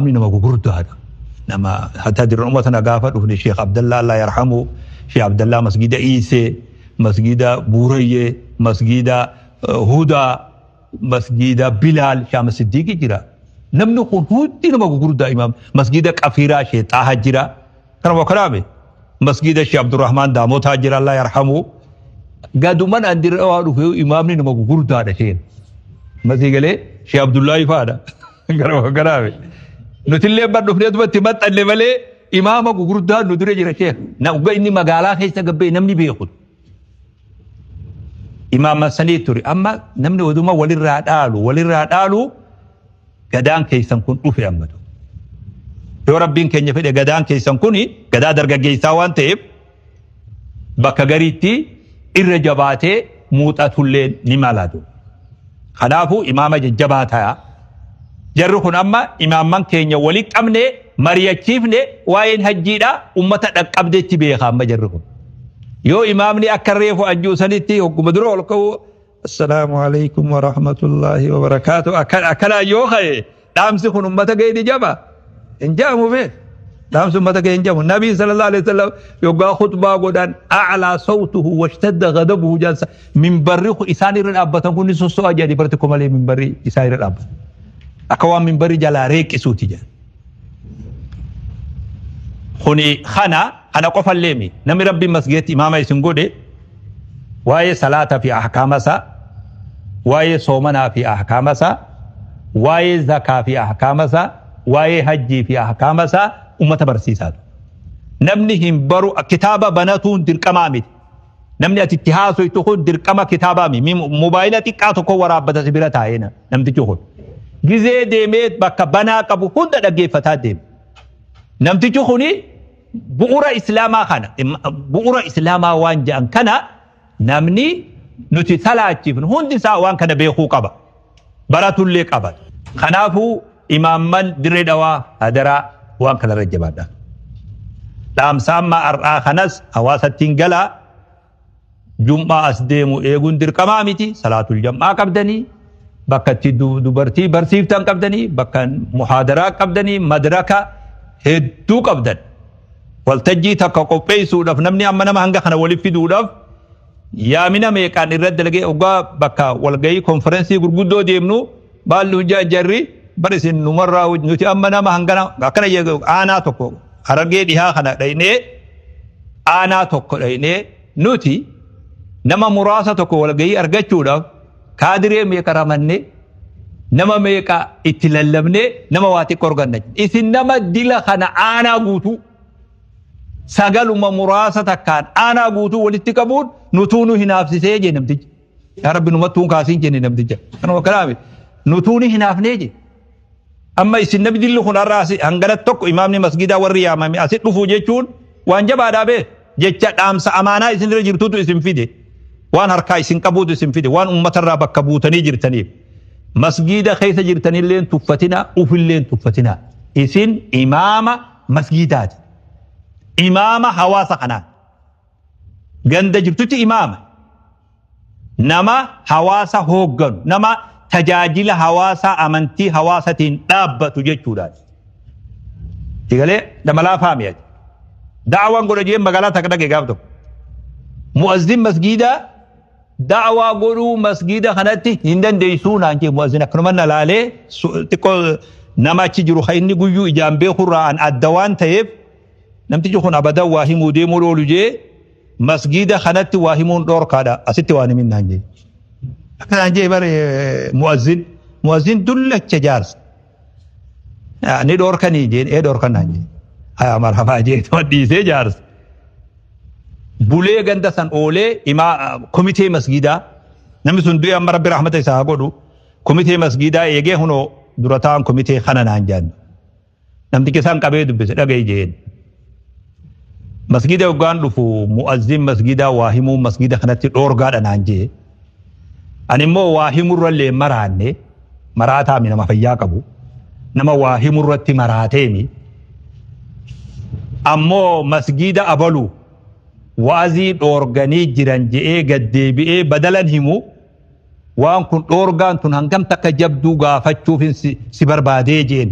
من ما قرد هذا نما حتى در أمتنا قافت وفي الشيخ عبد الله الله يرحمه شيخ عبد الله مسجد عيسى مسجد بورية مسجد هدى مسجد بلال شام الصديق جرا نمنو خود نما قرد إمام مسجد كافيرا شيخ طه جرا كلام وكلامه مسجد الشيخ عبد الرحمن داموت هاجر الله يرحمه قادوا من أندر أوارو في إمامني نما قرد هذا شيء مسجد له شيخ عبد الله يفادا كلام وكلامه نتيلي بدو فريد بتمت اللي ملي إمامه قرده ندري جرا شيخ نوجا إني مقالة هي سجبة نمني بيأخذ إمام سنيتوري أما نمني ودوما ولي الرادالو قدان كيسان كن أوفي أمده يا ربين كنيا في قدان كيسان كوني قدا درجة جيساوان تيب بكغريتي الرجباتي موتة الليل نمالادو خلافو إمام جباتها jarru amma imamman keenya wali qabne mariyachiifne waa'een hajjiidha ummata dhaqqabdeetti beeka amma jarru kun yoo imamni akka reefu ajjuusanitti hogguma dura ol ka'u assalaamu alaykum wa rahmatullahi wa barakatuh akkana yoo ka'e dhaamsi kun ummata ga'e jaba hin jaamu be dhaamsi ummata ga'e hin jaamu nabii sallallahu alayhi wasallam yoggaa khutbaa godhan a'laa sawtuhu washtadda ghadabuhu jalsa minbarri isaan irra dhaabbatan kun soso'a jedhi barti ko malee minbarri isaan irra dhaabbatan أكوان من بري جلا ريك سوتي جان خوني أنا قفل ليمي نمي ربي مسجد إمام يسنجودي واي صلاة في أحكامسا واي صومنا في أحكامسا واي زكاة في أحكامسا واي حج في أحكامسا أمة برسيسات نمنهم برو كتابة بناتون دركمامي نمني اتحاس ويتخون دركما كتابامي موبايلتي كاتوكو ورابطة سبيرتا هنا نمتي تخون gizee deemeet bakka banaa qabu hunda dhaggeeffataa deema namtichi kuni bu'uura islaamaa kana bu'uura islaamaa waan jedhan kana namni nuti salaachiifnu hundi isaa waan kana beekuu qaba baratullee qaba kanaafuu imaamman dirree dhawaa hadaraa waan kana irra jabaadha dhaamsaamma ar'aa kanas hawaasattiin galaa jum'aa as deemu eeguun dirqamaa miti salaatul jam'aa qabdanii بكتي دوبرتي برسيفتان قبدني بكن محاضرات قبدني مدركة هدو قبدن والتجي تكاكوبي سودف نمني أمنا ما هنگا خنا ولي في دودف يا منا ميكان الرد لغي اوغا بكا والغي كونفرنسي غرغدو ديمنو بالو جاري برسين نمرة نوتي أمنا ما هنگا أكنا يغو آنا توكو خرقي ديها خنا ديني آنا توكو ديني نوتي نما مراسة توكو والغي أرغچو دف كادري ميكا رامني نما ميكا اتلالبني نما واتي كورغن إذن نما ديلا خانا آنا غوتو ساقل ما مراسة كان آنا غوتو ولتكبون نتونو هنافسي سيجي نمتج يا رب نمتون كاسين جيني نمتج أنا وكلامي نتوني هنافنيجي أما إذن نبي ديلو خنا راسي هنغلت توك إمامني مسجدا وريا مامي أسيط نفوجي چون وانجب آدابه جيچا دامسا أمانا إذن رجبتوتو إذن فيدي وان هركاي سين قبود سنفيد وان أمة الرابع كبوتني جرتني مسجد خيس جرتني لين تفتنا وفي لين تفتنا إسين إمام مسجدات إمام حواس خنا جند جرتوتي إمام نما حواس هوجن نما تجاجل حواس أمنتي حواساتين دابة تجتورات تقولي لما لا فهميت دعوة نقول جيم مقالات هكذا كيف مؤذن مسجدا دعوة قولوا مسجدا خناتي هندن ديسون عنك مؤذن أكرمنا لالي تقول نما تجرو خيني قيو إجامبي خران الدوان تيب نم تجرو أبدا واهمو ديمو رولوجي مسجدا خناتي واهمون دور كادا أسيتي واني من هنجي أكنا هنجي بار مؤذن دلك تجارس يعني دور كاني جين إيه دور كان هنجي هيا مرحبا جي تودي سي جارس بولي غندا سان اولي اما كوميتي مسجدا نمي سندو يا رب رحمته يساغودو كوميتي مسجدا يجي هنو دراتان كوميتي خنان انجان نمتي كسان قبي دبس دغاي جين مسجدا وغان دفو مؤذن مسجدا واهمو مسجدا خناتي دور غادا نانجي اني مو واهمو رلي مراني مراتا من ما فيا قبو نما واهمو رتي مراتيمي امو مسجدا ابلو وازي اورغاني جيران جي غدي بي بدلن همو وان كن اورغان تن هنگم تك جبدو غافتشو في سبربادي جين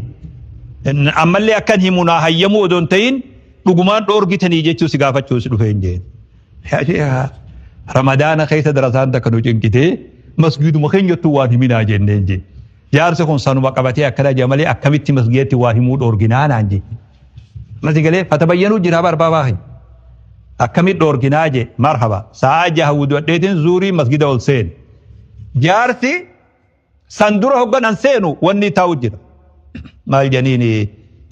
ammallee akkan himunaa hayyamuu odoon ta'in dhugumaan dhoorgitanii jechuu si gaafachuu si dhufeen jeen. Ramadaana keessa darasaan takka nu cinqitee masgiiduma keenyattuu waan himinaa jenneen jee. Jaarsi kun sanuma qabatee akkana jee malee akkamitti masgiidatti waa himuu dhoorginaa naan jee. Mati galee fatabayyanuu jira barbaabaa hin. Akkamitti dhoorginaa jee marhaba sa'a jaha wuduudheetiin zuurii masgiida ol seen. Jaarsi san dura hogganan seenu wanni taa'u jira. Maal janiini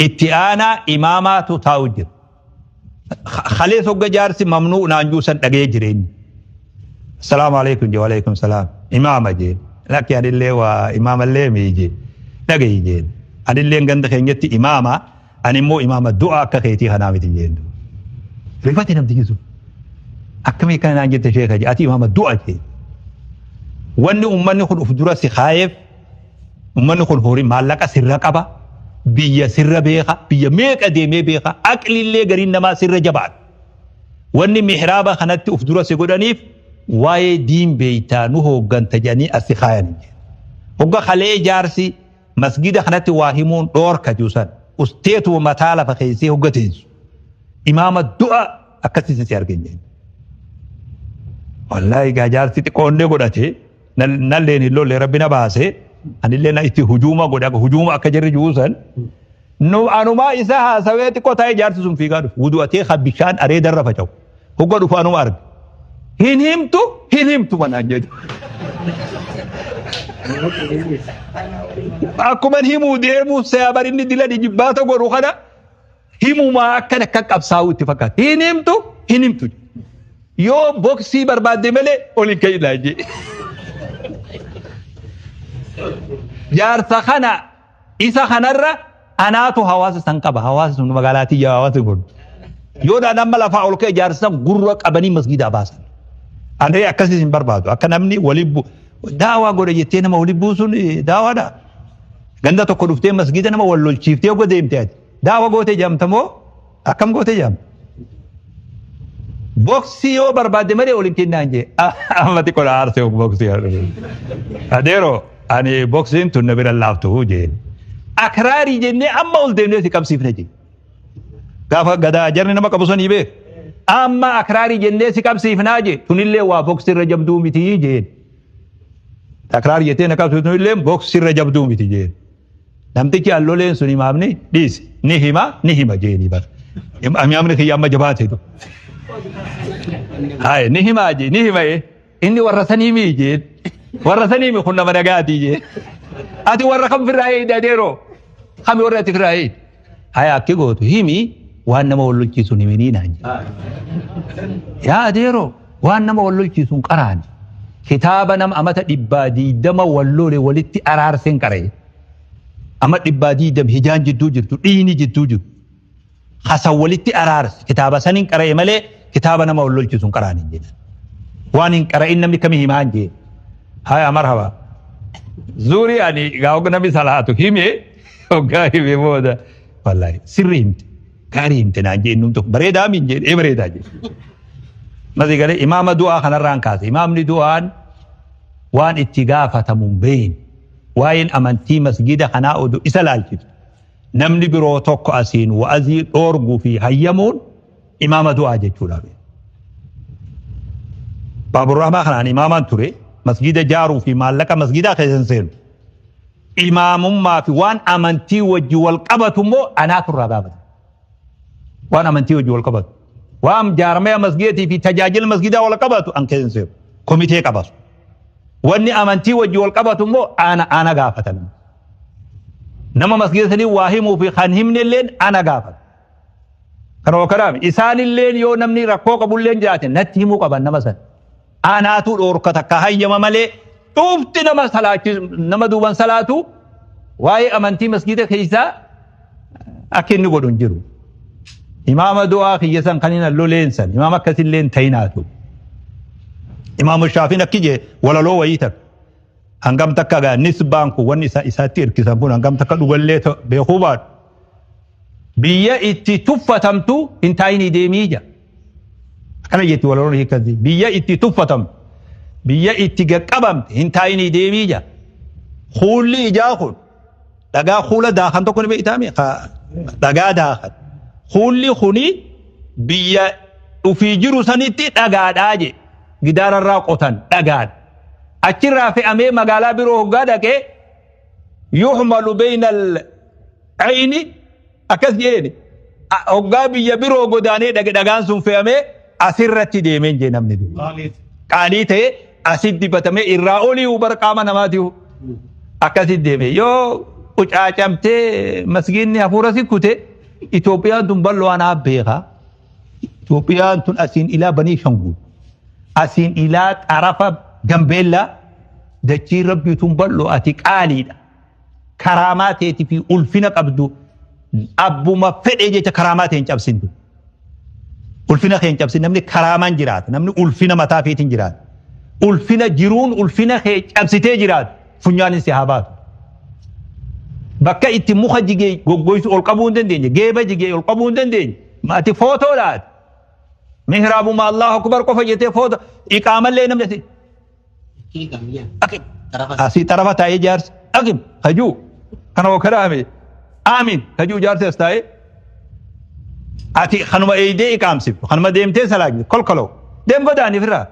itti aanaa imaamaatu taa'u jira. Khalees hogga jaarsi mamnuu naanjuu san dhagee jireenyi. Assalamu alaikum je walaikum salam. Imama je. Lakki adillee waa imamallee mii je. Dhagee je. Adillee ganda keenyatti imama animmoo imama du'a akka keetii kanaa miti jeendu. Rifati namti jisu. Akkamii kana naan jette sheekha je ati imama du'a je. Wanni ummanni kun uf dura si kaayeef ummanni kun horii maallaqa sirra qaba. Biyya sirra beeka. Biyya meeqa deemee beeka. Aqlillee gariin namaa sirra jabaadha. Wanni mihraaba kanatti uf dura si godhaniif waa'ee diin beeytaa nu hoogganta jedhanii asi kaayan. Hogga kalee jaarsi masgida kanatti waa himuun dhoorka juusan. Usteetu mataa lafa keessee hogga teessu. Imaama du'a akkasitti si argine. Wallaahi gaa jaarsi xiqqoonnee godhatee nalleen hin lolle rabbina baasee anillee na itti hujuuma godha hujuuma akka jirri juusan. Nu anumaa isa haasawee xiqqoo taa'ee jaarsi sun fiigaa dhufu. Wudu'atee bishaan areedarra faca'u. Hogga dhufu anuma arge. Hin himtu manaan jedhu. Akkuma himuu deemuu seebar inni dila jibbaata godhu kana himumaa akka qabsaa'u itti fakkaata. Hin himtu. Yoo boksii barbaadde malee ol hin ka'inaa jee. Jaarsa kana isa kanarra anaatu hawaasa san qaba. Hawaasa sun magaalaatii hawaasa godhu. Yoo dhaan amma lafaa ol ka'e jaarsa gurra qabanii masgiidaa baasan. Anee akkasii hin barbaadu. Akka namni waliin daawaa godhe jettee nama waliin buusuun daawaadha. Ganda tokko dhuftee masgiida nama wal lolchiiftee hogga deemtee ati. Daawaa gootee jaamta moo akkam gootee jaamta? Boksii yoo barbaadde malee waliin kennaan jee. Amma xiqqoo aarsee boksii. Adeeroo ani boksiin tun na bira laaftuu jee. Akraarii jennee amma ol deemnee si qabsiifne jee. Gaafa gadaa jarni nama qabu sanii beeku. Amma akraarii jennee si qabsiifnaa je tunillee waa boksirra jabduu miti jeen. Akraarii jettee na qabsiiftu tunillee boksirra jabduu miti jeen. Namtichi alloleen sun imaamni dhiisi ni hima jeeni bar. Imaamni kiyya amma jabaate tu. Hai ni hima inni warra sanii mii jeen. Warra sanii mii kun nama nagaati jeen. Ati warra kam firraa eeyda adeeroo. Kami warra ati firraa eeyda. Hai akki gootu himi waan nama wal lolchiisuun himinii naan jedhu. Yaa adeeroo waan nama wal lolchiisuun qaraani. Kitaaba nama amata 120 wal lole walitti araarseen qaree. Ama 120 hijaan jidduu jirtu dhiini jidduu jiru. Hasan walitti araarse kitaaba saniin qaree malee kitaaba nama wal lolchiisuun qaraani jedha. Waan hin qara'in namni kamii himaa hin jee. Haya marhaba. Zuurii ani gaa'oga namni salaatu himee hoggaa himee booda. Wallahi sirri himte. Gaarii himte naan jee innum tokko bareedaa min jee bareedaa jee. Mati galee imaama du'aa kanarraan kaase. Imaamni du'aan waan itti gaafatamu hin beeyin. Waa'een amantii masgida kanaa oduu isa laalchiftu. Namni biroo tokko asiin wa'azii dhoorguu fi hayyamuun imaama du'aa jechuudha. Baaburrahmaa kanaan imaamaan ture masgida jaaruu fi maallaqa masgidaa keessan seenu. Imaamummaa fi waan amantii wajji wal qabatu immoo anaatu irraa gaafata. Waan amantii wajji wal qabatu. Waan jaarmaya masgidatii fi tajaajila masgidaa wal qabatu an keessan seenu. Komitee qabasu. Wanni amantii wajji wal qabatu immoo ana gaafatan. Nama masgida sanii waa himuu fi kan himne illeen ana gaafata. Kanoo karaami isaan illeen yoo namni rakkoo qabu illeen jiraate natti himuu qaban nama sana. Anaatu dhoorkata akka hayyama malee dhufti nama duuban salaatu waa'ee amantii masgida keessaa akka inni godhu hin jiru. Imaama du'aa kiyyasan kan hin loleensan imaama akkasilleen ta'inaatu. Imaamu Shaafiin akki jee walaloo wayii takka. Hangam takka gaa nisbaan kun wanni isaatti hirkisan kun hangam takka dhugallee beekuu baadhu. Biyya itti tuffatamtu hin taa'inii deemii jira. Kana jetti walaloon hiikkatti. Biyya itti tuffatamtu. Biyya itti gaqqabamte hin taa'inii deemii jira. Huulli ijaa kun dhagaa kuula daakan tokko ni beeytaame dhagaa daakan kuulli kuni biyya dhufii jiru sanitti dhagaadhaa je gidaararraa qotan dhagaan achirraa fe'amee magaalaa biroo hoggaa dhaqee yuhmalu bayna al-ayni akkas jeeni hoggaa biyya biroo godaanee dhaqe dhagaan sun fe'amee asirratti deemeen jee namni qaalii ta'e asit dibatamee irraa olii barqaama namaatiif akkasit deeme yoo ucaacamtee masgiinni hafuura sikkute Itoophiyaan tun bal'oo anaa beekaa Itoophiyaan tun asiin ilaa banii Shangul asiin ilaa xarafa Gambeellaa dachii rabbii tun bal'oo ati qaaliidha karaamaa teetii fi ulfina qabdu abbuma fedhee jecha karaamaa ta'e hin cabsintu ulfina kee hin cabsin namni karaamaan jiraata namni ulfina mataa feetiin jiraata ulfina jiruun ulfina kee cabsitee jiraata funyaanin si haa baatu bakka itti muka jigee goggoysu ol qabuu hin dandeenye geeba jigee ol qabuu hin dandeenye ati footoodhaat mihraabuma Allahu akbar qofa jettee footoo iqaamallee namni asii xarafa taa'ee jaarsa aqim hajuu kana wakalaame aamin hajuu jaarsa as taa'ee ati kanuma eeyidee iqaamsiftu kanuma deemtee salaagde kolkoloo deem godaaniif irraa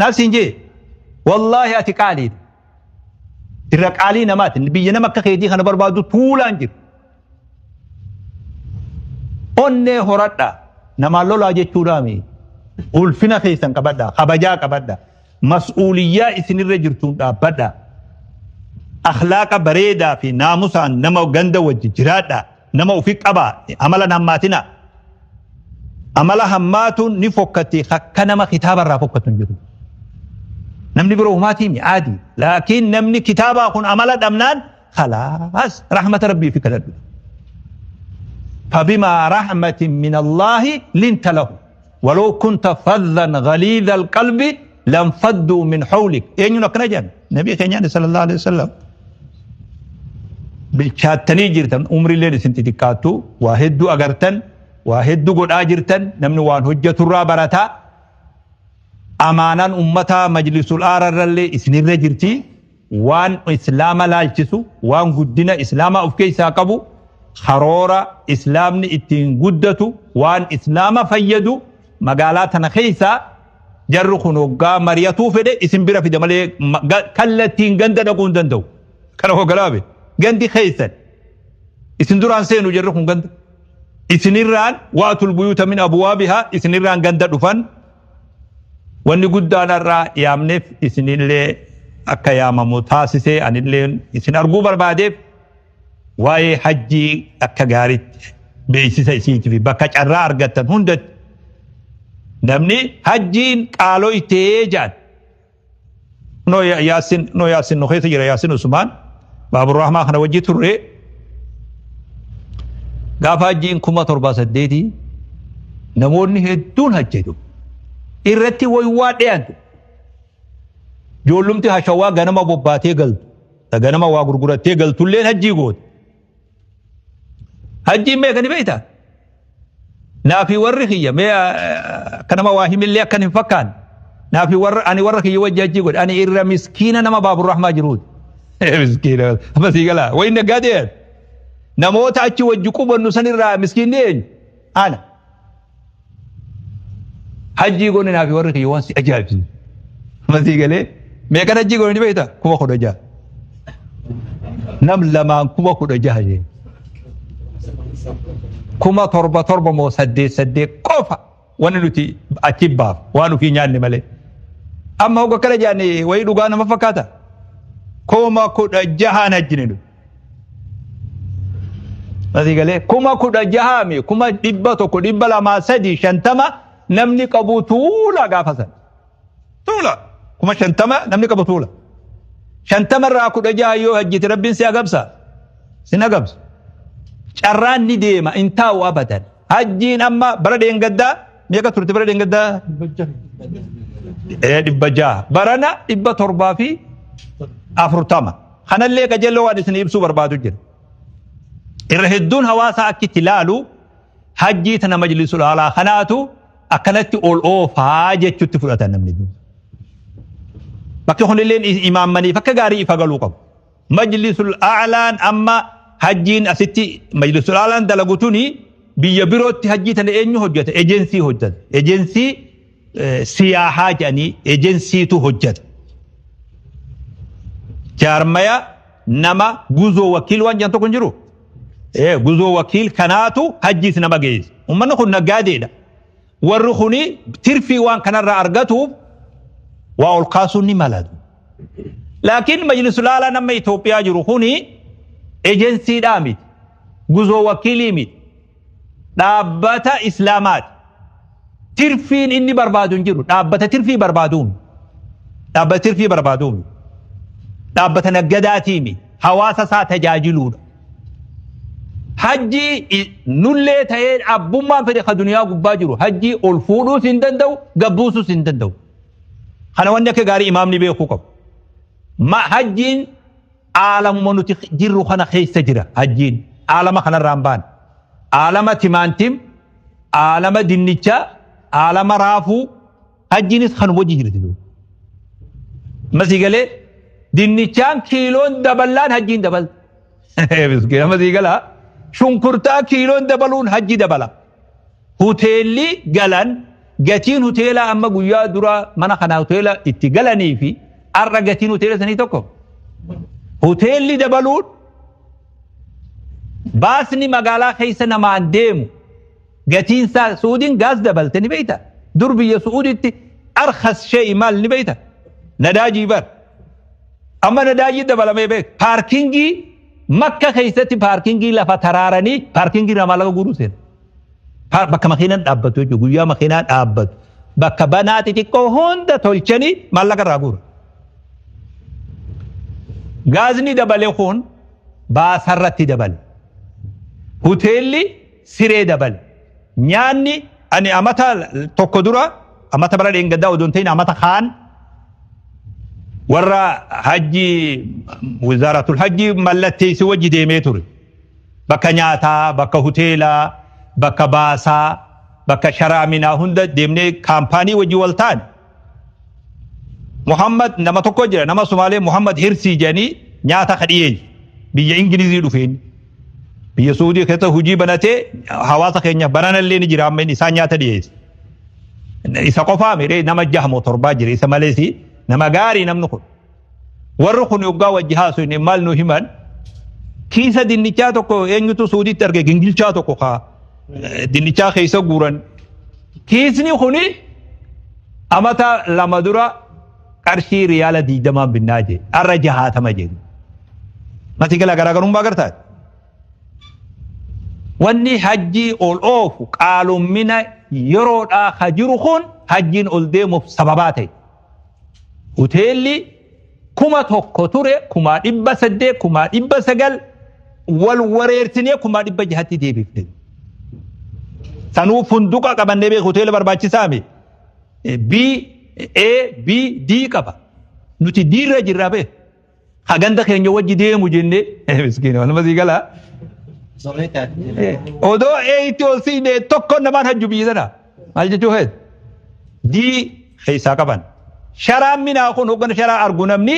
nafsiin jee wallaahi ati qaaliidha irra qaalii namaati biyya nama akka keetii kana barbaadu tuulaan jiru onnee horadha namaan lolaa jechuudhaami ulfina keessan qabadha kabajaa qabadha mas'uuliyyaa isinirra jirtuun dhaabbadha akhlaaqa bareedaa fi naamusaan nama ganda wajji jiraadha nama ufi qabaa amala hammaatina amala hammaatuun ni fokkatti akka nama kitaabarraa fokkatu jiru namni biroo humaatii mi'aadii laakiin namni kitaabaa kun amala dhabnaan khalaas rahmata rabbii fi kadhadhu فبما رحمة من الله لنت له ولو كنت فظا غليظ القلب لانفضوا من حولك أين نكنجان نبي كنيان صلى الله عليه وسلم بالشاتني جرتن عمر الليل سنتيكاتو واحد أجرتن واحد قد أجرتن نمن وان حجة الرابرتا أمانا أمتا مجلس الآرر اللي إسنير جرتي وان إسلام لالتسو وان قدنا إسلام أفكي ساقبو خرورة إسلامني إتين قدتو وان إسلام فيدو مقالاتنا خيسا جرخو نوغا مرياتو فده اسم برا في دمالي كالتين غندا نقون دندو كانوا هو قلابي غندي خيسا اسم دران سينو جرخو غندا اسنيران واتوا البيوت من أبوابها اسنيران غندا دفن واني قدانا را يامنف اسنيلي أكا ياما متاسسي أن اللي اسن أرقو بربادف واي حجي أكا غاريت بيسيسا اسيتي في بكا جرى أرغتن هندت نمني حجين قالوا يتيجان نو ياسين نو خيث جرى ياسين عثمان باب الرحمة خنا وجي ترى غاف حجين كما تربا سديتي نموني هدون حجيدو irratti wayyaa dhiyaatu joollumti hashawaa ganama bobbaatee galtu ganama waa gurgurattee galtulleen hajjii goote hajjii mee kan beeyta naafi warri kiyya mee kanama waa himillee akkan hin fakkaan naafi warra ani warra kiyya wajji hajjii godhe ani irra miskiina nama baabur rahmaa jiruut miskiina amasii galaa wayi naggaadeen namoota achi wajji qubannu sanirraa miskiinni eenyu ana hajji goone naafi warri kiyya waan si ajaa'ibsiisu amasii galee mee kan hajji goone ni beeyta 16,000 nam lamaan 16,000 jee 17,000 moo 8 qofa wanni nuti achi baaf waan ofii nyaanne malee amma hogga kana jaanne wayi dhugaa nama fakkaata 16,000 hajjine nu amasii galee 16,000 mi 100 200 300 50 namni qabu tuula gaafasan tuula 50 namni qabu tuula 50 irraa 16 yoo hajjite rabbiin si agabsa sin agabsa carraan ni deema intaa'u abadan hajjiin amma bara deengaddaa meeqa turte bara deengaddaa 600 barana 740 kanallee qajeeloo waan isin ibsuu barbaadu jira irra hedduun hawaasa akkitti ilaalu hajjii tana majlisul alaa kanaatu akkanatti ol oofaa jechuutti fudhatan namni bakki hunilleen imaammaniif akka gaarii ifa galuu qabu majlisul a'laan amma hajjiin asitti majlisul a'laan dalagutuni biyya birootti hajjii tana eenyu hojjeta ejensii hojjeta ejensii siyaahaa jedhanii ejensiitu hojjeta jaarmaya nama guzoo wakiil waan jedhan tokko hin jiru guzoo wakiil kanaatu hajjiis nama geessa ummanni kun naggaadeedha warri kuni tirfii waan kanarraa argatuuf waa ol kaasuun ni malatu laakiin majlisul a'laa nama Itoophiyaa jiru kuni ejensiidhaa miti guzoo wakiilii miti dhaabbata islaamaati tirfiin inni barbaadu hin jiru dhaabbata tirfii barbaaduun dhaabbata naggadaatii hawaasa isaa tajaajiluudha hajji nullee ta'ee abbummaan fedhe ka duniyaa gubbaa jiru hajji ol fuudhuus hin danda'u gabbuusus hin danda'u kana wanni akka gaarii imaamni beekuu qabu hajjiin aalamuma nuti jirru kana keessa jira hajjiin aalama kanarraan baan aalama timaantim aalama dinnichaa aalama raafuu hajjiinis kan wajji jirti masii galee dinnichaan kiiloon dabalaan hajjiin dabal biskina masii galaa shunkurtaa kiiloon dabaluun hajji dabala hoteelli galan gatiin hoteelaa amma guyyaa dura mana kana hoteela itti galanii fi arra gatiin hoteela sanii tokko hoteelli dabaluun baasni magaalaa keessa namaan deemu gatiin isaa Suudiin gaas dabalte ni beeyta dur biyya Suuditti arkhas shay'i maal ni beeyta nadaajii bar amma nadaajii dabalamee beek paarkingii makka keessatti paarkingii lafa taraaranii paarkingii namaa laga guruu seen bakka makiinaan dhaabbatu jechuudha guyyaa makiinaan dhaabbatu bakka banaa xixiqqoo hunda tolchanii maallaqa irraa guru gaazni dabale kun baasarratti dabale hoteelli siree dabale nyaanni ani amata tokko dura amata bara dheengaddaa odoon ta'in amata kaan warra hajji wizaaratul hajji mallatteessi wajji deemee ture bakka nyaataa bakka hoteelaa bakka baasaa bakka sharaaminaa hunda deemnee kaampaanii wajji wal ta'an Muhammad nama tokko jira nama Somaalee Muhammad Hirsii jedhanii nyaata kadhiyee biyya Ingilizii dhufeen biyya Suudii keessa hojii banatee hawaasa keenya bananallee ni jira amma isaan nyaata dhiyeesse isa qofaa miree nama 6 moo 7 jira isa malees nama gaarii namni kun warri kun yoggaa wajji haasu inni maal nu himan kiisa dinnichaa tokko eenyutu Suudiitti arge gingilchaa tokko kaa dinnichaa keessa guuran kiisni kuni amata lama dura qarshii riyaala 20 binnaa jee arra 60 jee mati gala garaagarummaa gartaa wanni hajjii ol oofu qaalummina yeroodhaa ka jiru kun hajjiin ol deemuuf sababaa ta'e hoteelli 1,000 ture 800 900 wal wareersinee 600 deebifne sanuu funduqa qabannee beeku hoteela barbaachisaa mi B A B D qaba nuti D irra jirra bee haganda keenya wajji deemu jennee miskiina waluma sii galaa odoo eeyti ol siine tokko namaan hajju biyya sana maal jechuu heet D keessaa qaban sharaan minaa kun hoggana sharaa argu namni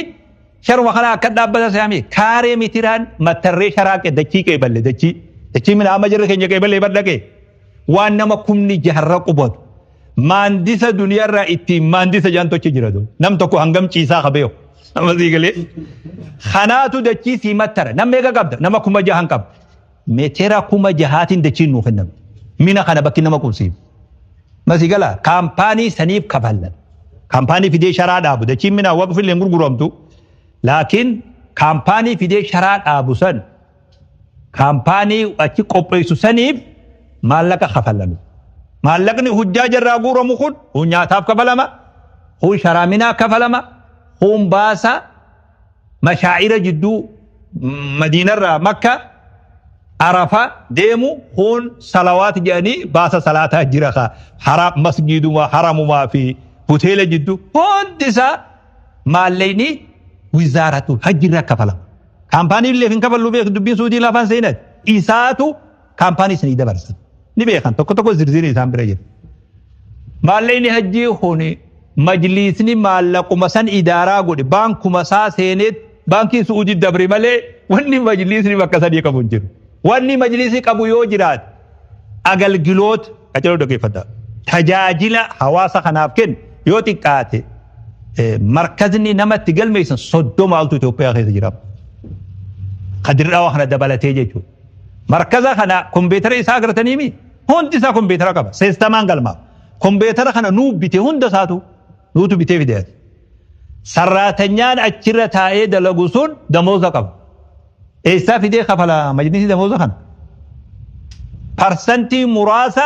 sharuma kana akka dhaabbata saami kaaree mitiraan mattarree sharaa dachii qeeballe dachii minaa amma jirra keenya qeeballe badhaqee waan nama 6,000 qubatu maandisa duniyaarraa ittiin maandisa jaantochi jira nam tokko hangam ciisaa qabeeyo nama siigalee kanaatu dachii sii mattara nam meeqa qabda nama 6,000 qabda meetera 6,000 dachiin nuuf kenname mina kana bakki nama qubsiif masigala kaampaanii saniif kafallan kaampaanii fidee sharaa dhaabu dachiin mina waqfi illee gurguramtu laakiin kaampaanii fidee sharaa dhaabu san kaampaanii achi qopheessu saniif maallaqa kafallan maallaqni hujjaa jarraa guuramu kun nyaataaf kafalama kun sharaaminaa kafalama kun baasa mashaa'ira jidduu madiinarraa makka arafa deemu kun salawaat jedhanii baasa salaataa jira ka haram masjiiduma haramumaa fi hoteela jidduu hundi isaa maalleeyni wizaaratul hajjirra kafalama kaampaanii illee hin kafallu beeku dubbiin Suudii lafaan seenat isaatu kaampaanii sanii dabarsa ni beekan tokko zirziri isaan bira jira maalleeyni hajjii kun majliisni maallaquma san idaaraa godhe baankuma isaa seeneet baankii Suudii dabre malee wanni majlisni bakka sadii qabu hin jiru. Wanni majlisni qabu yoo jiraate agalgiloota qacaroo dhaggeeffata. Tajaajila hawaasa kanaaf kennu yoo xiqqaate markazni namatti galmeessan 30 altu Itoophiyaa keessa jira. Qadirraa kana dabalatee jechuudha. Markaza kana kompiitara isaa agartanii mi? Hundi isaa kompiitara qaba. Seestamaan galmaa. Kompiitara kana nuu bite hunda isaatu nuutu bitee fideeti. Sarraatanyaan achirra taa'ee dalagu sun damooza qaba. Eessaa fidee kafala majlisni damooza kana? Parsantii muraasa